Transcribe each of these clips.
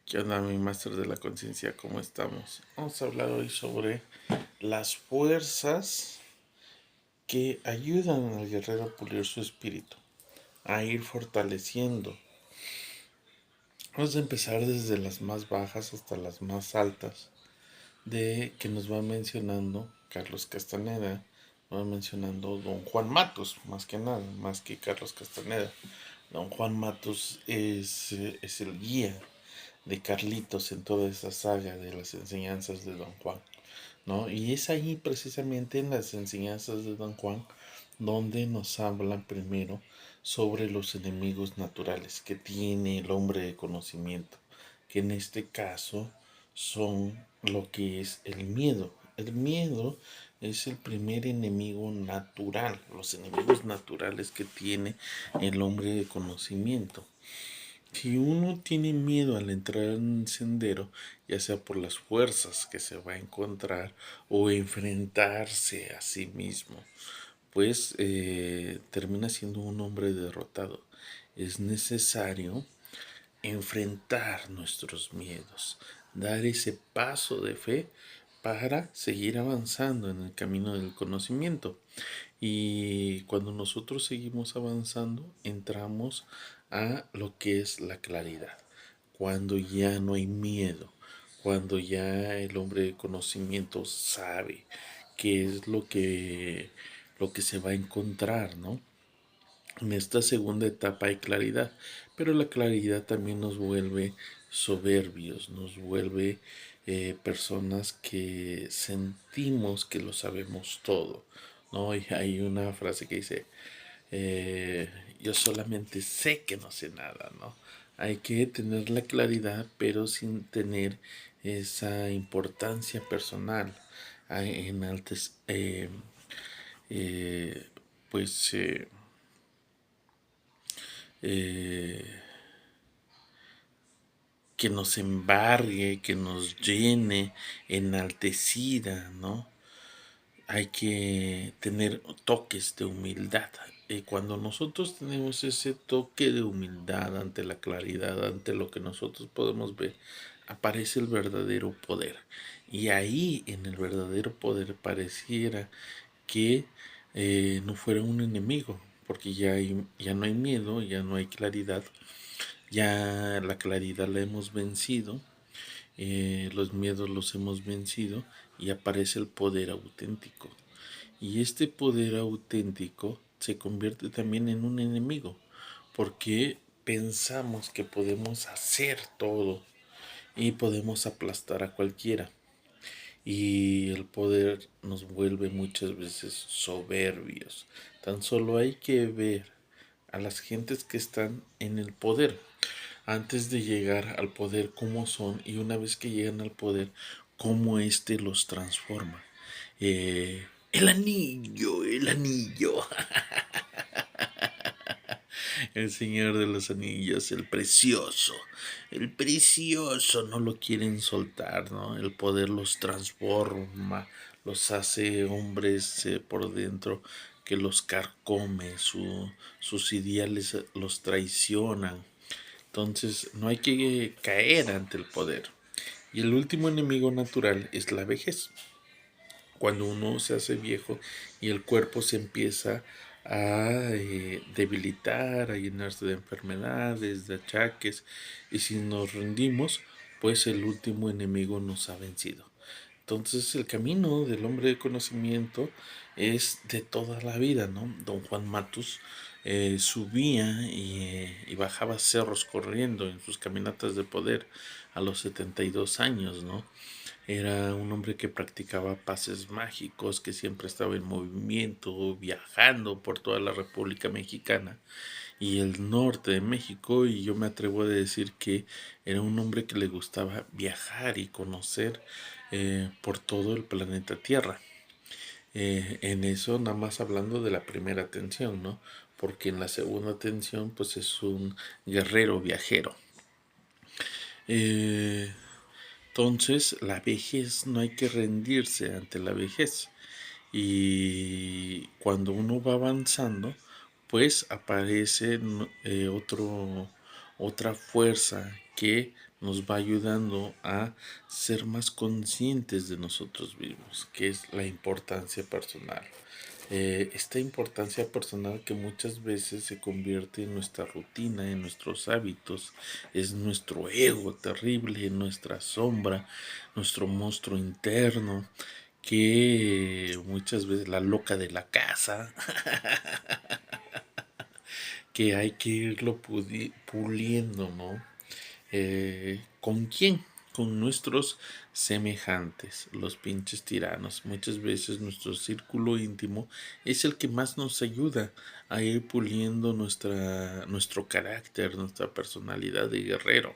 ¿Qué onda, mi máster de la conciencia? ¿Cómo estamos? Vamos a hablar hoy sobre las fuerzas que ayudan al guerrero a pulir su espíritu, a ir fortaleciendo. Vamos a empezar desde las más bajas hasta las más altas, de que nos va mencionando Carlos Castaneda, nos va mencionando Don Juan Matus, más que nada, más que Carlos Castaneda. Don Juan Matus es el guía de Carlitos en toda esa saga de las enseñanzas de Don Juan, ¿no? Y es ahí precisamente en las enseñanzas de Don Juan donde nos hablan primero sobre los enemigos naturales que tiene el hombre de conocimiento, que en este caso son lo que es el miedo. El miedo es el primer enemigo natural, los enemigos naturales que tiene el hombre de conocimiento. Si uno tiene miedo al entrar en un sendero, ya sea por las fuerzas que se va a encontrar o enfrentarse a sí mismo, pues termina siendo un hombre derrotado. Es necesario enfrentar nuestros miedos, dar ese paso de fe para seguir avanzando en el camino del conocimiento. Y cuando nosotros seguimos avanzando, entramos a lo que es la claridad. Cuando ya no hay miedo, cuando ya el hombre de conocimiento sabe qué es lo que se va a encontrar, ¿no? En esta segunda etapa hay claridad, pero la claridad también nos vuelve soberbios, nos vuelve personas que sentimos que lo sabemos todo, ¿no? Y hay una frase que dice, eh, yo solamente sé que no sé nada, ¿no? Hay que tener la claridad, pero sin tener esa importancia personal en altes, eh, pues... eh, que nos embargue, que nos llene, enaltecida, ¿no? Hay que tener toques de humildad. Y cuando nosotros tenemos ese toque de humildad ante la claridad, ante lo que nosotros podemos ver, aparece el verdadero poder. Y ahí en el verdadero poder pareciera que no fuera un enemigo, porque ya no hay miedo, ya no hay claridad, ya la claridad la hemos vencido, los miedos los hemos vencido y aparece el poder auténtico. Y este poder auténtico se convierte también en un enemigo, porque pensamos que podemos hacer todo y podemos aplastar a cualquiera. Y el poder nos vuelve muchas veces soberbios. Tan solo hay que ver a las gentes que están en el poder antes de llegar al poder cómo son y una vez que llegan al poder cómo éste los transforma. El anillo, el anillo. El Señor de los Anillos, el precioso, no lo quieren soltar, ¿no? El poder los transforma, los hace hombres por dentro que los carcome, sus ideales los traicionan. Entonces no hay que caer ante el poder. Y el último enemigo natural es la vejez. Cuando uno se hace viejo y el cuerpo se empieza a debilitar, a llenarse de enfermedades, de achaques, y si nos rendimos, pues el último enemigo nos ha vencido. Entonces el camino del hombre de conocimiento es de toda la vida, ¿no? Don Juan Matus subía y bajaba cerros corriendo en sus caminatas de poder a los 72 años, ¿no? Era un hombre que practicaba pases mágicos, que siempre estaba en movimiento, viajando por toda la República Mexicana y el norte de México, y yo me atrevo a decir que era un hombre que le gustaba viajar y conocer por todo el planeta Tierra. En eso nada más hablando de la primera tensión, ¿no? Porque en la segunda tensión pues es un guerrero viajero. Eh, entonces la vejez, no hay que rendirse ante la vejez. Y cuando uno va avanzando, pues aparece otra fuerza que nos va ayudando a ser más conscientes de nosotros mismos, que es la importancia personal. Esta importancia personal que muchas veces se convierte en nuestra rutina, en nuestros hábitos, es nuestro ego terrible, nuestra sombra, nuestro monstruo interno, que muchas veces la loca de la casa, que hay que irlo puliendo, ¿no? ¿Con quién? Con nuestros semejantes, los pinches tiranos. Muchas veces nuestro círculo íntimo es el que más nos ayuda a ir puliendo nuestro carácter, nuestra personalidad de guerrero,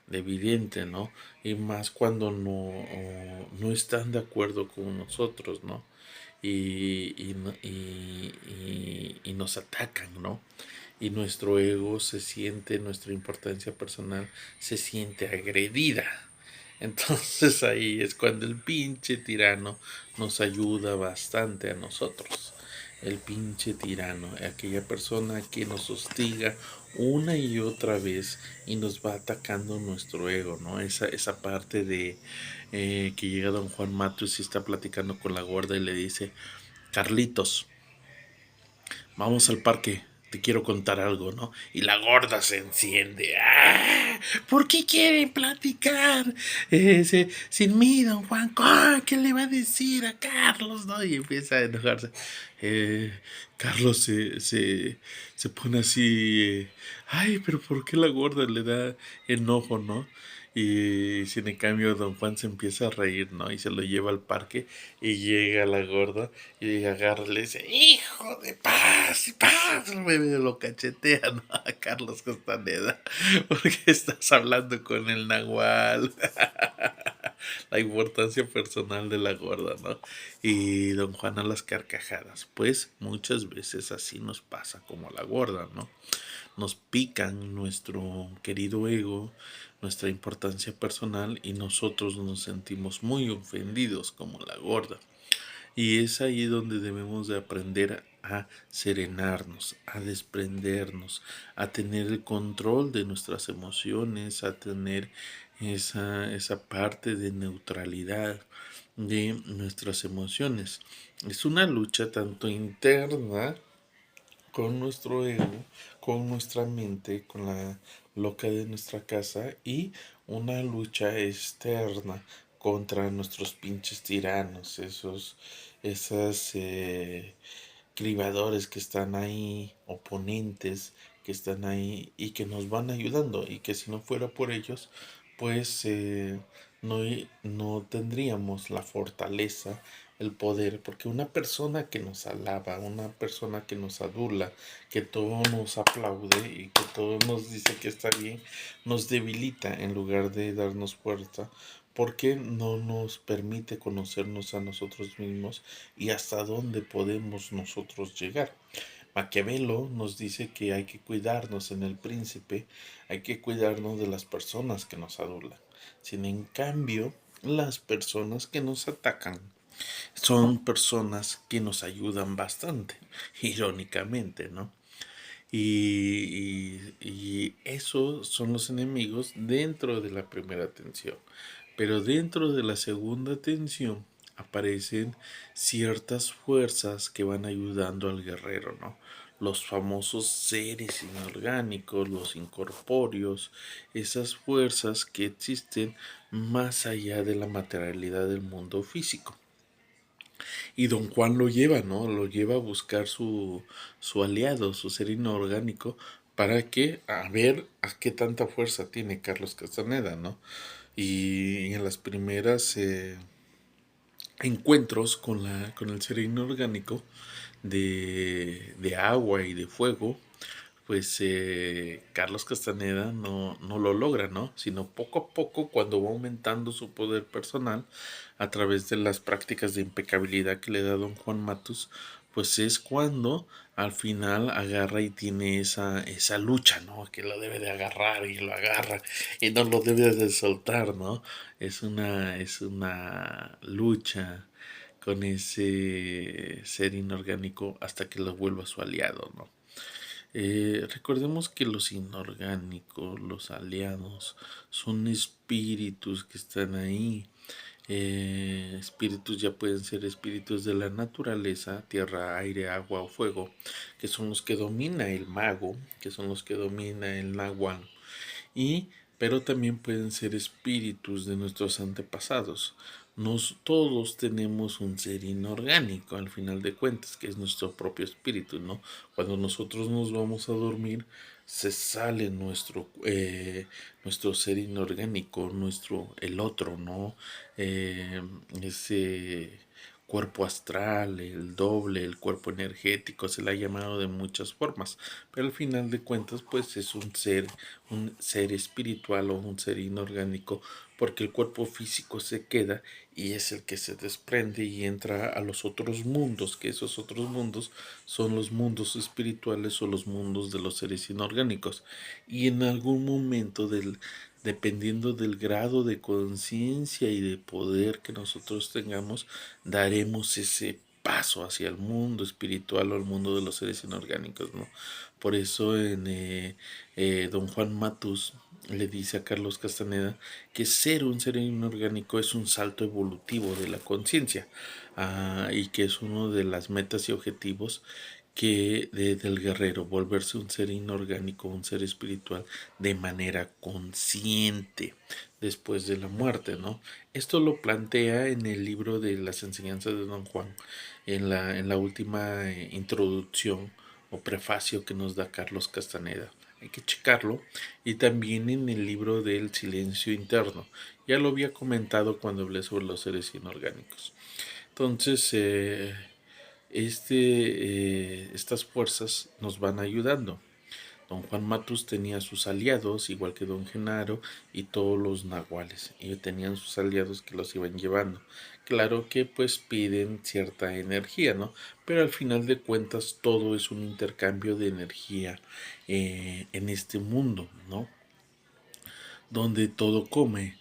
de vidente, ¿no? Y más cuando no están de acuerdo con nosotros, ¿no? Y nos atacan, ¿no? Y nuestro ego se siente, nuestra importancia personal se siente agredida. Entonces ahí es cuando el pinche tirano nos ayuda bastante a nosotros. El pinche tirano, aquella persona que nos hostiga una y otra vez y nos va atacando nuestro ego, ¿no? Esa parte de que llega don Juan Matus y está platicando con la gorda y le dice, Carlitos, vamos al parque, te quiero contar algo, ¿no? Y la gorda se enciende. ¡Ah! ¿Por qué quieren platicar? Sin mí, don Juan, ¿qué le va a decir a Carlos, no? Y empieza a enojarse. Eh, Carlos se pone así. Ay, pero ¿por qué la gorda le da enojo, no? Y sin en cambio don Juan se empieza a reír, ¿no? Y se lo lleva al parque y llega la gorda y agarra y le dice, hijo de paz, paz, el bebé lo cachetea, ¿no? A Carlos Castaneda, porque estás hablando con el Nahual. La importancia personal de la gorda, ¿no? Y don Juan a las carcajadas, pues muchas veces así nos pasa como a la gorda, ¿no? Nos pican nuestro querido ego, nuestra importancia personal y nosotros nos sentimos muy ofendidos como la gorda. Y es ahí donde debemos de aprender a serenarnos, a desprendernos, a tener el control de nuestras emociones, a tener esa parte de neutralidad de nuestras emociones. Es una lucha tanto interna con nuestro ego, con nuestra mente, con la loca de nuestra casa y una lucha externa contra nuestros pinches tiranos, esas cribadores que están ahí, oponentes que están ahí y que nos van ayudando y que si no fuera por ellos, pues no, no tendríamos la fortaleza, el poder, porque una persona que nos alaba, una persona que nos adula, que todo nos aplaude y que todo nos dice que está bien, nos debilita en lugar de darnos fuerza, porque no nos permite conocernos a nosotros mismos y hasta dónde podemos nosotros llegar. Maquiavelo nos dice que hay que cuidarnos en el príncipe, hay que cuidarnos de las personas que nos adulan. Sin en cambio, las personas que nos atacan son personas que nos ayudan bastante, irónicamente, ¿no? Y esos son los enemigos dentro de la primera tensión. Pero dentro de la segunda tensión aparecen ciertas fuerzas que van ayudando al guerrero, ¿no? Los famosos seres inorgánicos, los incorpóreos, esas fuerzas que existen más allá de la materialidad del mundo físico. Y don Juan lo lleva, ¿no? Lo lleva a buscar su aliado, su ser inorgánico, para que, a ver a qué tanta fuerza tiene Carlos Castaneda, ¿no? Y en las primeras encuentros con el ser inorgánico de agua y de fuego, pues Carlos Castaneda no lo logra, ¿no? Sino poco a poco, cuando va aumentando su poder personal a través de las prácticas de impecabilidad que le da don Juan Matus, pues es cuando al final agarra y tiene esa lucha, ¿no? Que lo debe de agarrar y lo agarra y no lo debe de soltar, ¿no? Es una lucha con ese ser inorgánico hasta que lo vuelva su aliado, ¿no? Recordemos que los inorgánicos, los aliados, son espíritus que están ahí. Espíritus ya pueden ser espíritus de la naturaleza, tierra, aire, agua o fuego, que son los que domina el mago, que son los que domina el nahual, y pero también pueden ser espíritus de nuestros antepasados. Todos tenemos un ser inorgánico al final de cuentas, que es nuestro propio espíritu, ¿no? Cuando nosotros nos vamos a dormir, se sale nuestro ser inorgánico, el otro, ¿no? Ese cuerpo astral, el doble, el cuerpo energético, se le ha llamado de muchas formas, pero al final de cuentas pues es un ser espiritual o un ser inorgánico, porque el cuerpo físico se queda y es el que se desprende y entra a los otros mundos, que esos otros mundos son los mundos espirituales o los mundos de los seres inorgánicos, y en algún momento dependiendo del grado de conciencia y de poder que nosotros tengamos, daremos ese paso hacia el mundo espiritual o el mundo de los seres inorgánicos, ¿no? Por eso en Don Juan Matus le dice a Carlos Castaneda que ser un ser inorgánico es un salto evolutivo de la conciencia, y que es uno de las metas y objetivos del guerrero, volverse un ser inorgánico, un ser espiritual de manera consciente después de la muerte, ¿no? Esto lo plantea en el libro de las enseñanzas de Don Juan, en la última introducción o prefacio que nos da Carlos Castaneda. Hay que checarlo. Y también en el libro del silencio interno. Ya lo había comentado cuando hablé sobre los seres inorgánicos. Entonces, estas fuerzas nos van ayudando. Don Juan Matus tenía sus aliados, igual que Don Genaro y todos los nahuales. Ellos tenían sus aliados que los iban llevando. Claro que pues piden cierta energía, ¿no? Pero al final de cuentas todo es un intercambio de energía en este mundo, ¿no? Donde todo come.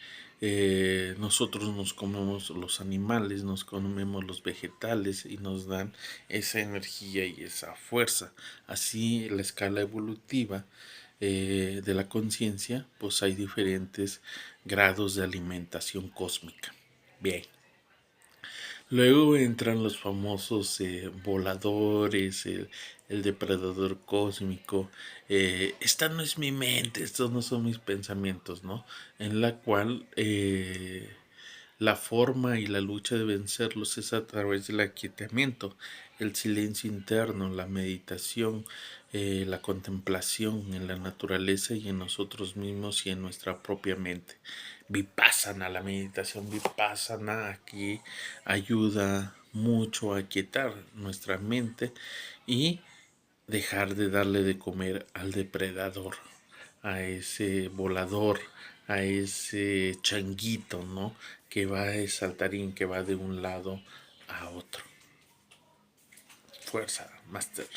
Nosotros nos comemos los animales, nos comemos los vegetales y nos dan esa energía y esa fuerza. Así la escala evolutiva de la conciencia, pues hay diferentes grados de alimentación cósmica. Bien. Luego entran los famosos voladores, el depredador cósmico. Esta no es mi mente, estos no son mis pensamientos, ¿no? En la cual la forma y la lucha de vencerlos es a través del aquietamiento, el silencio interno, la meditación, la contemplación en la naturaleza y en nosotros mismos y en nuestra propia mente. Vipassana, la meditación vipassana aquí ayuda mucho a aquietar nuestra mente y dejar de darle de comer al depredador, a ese volador, a ese changuito, ¿no? Que va de saltarín, que va de un lado a otro. Fuerza, Master.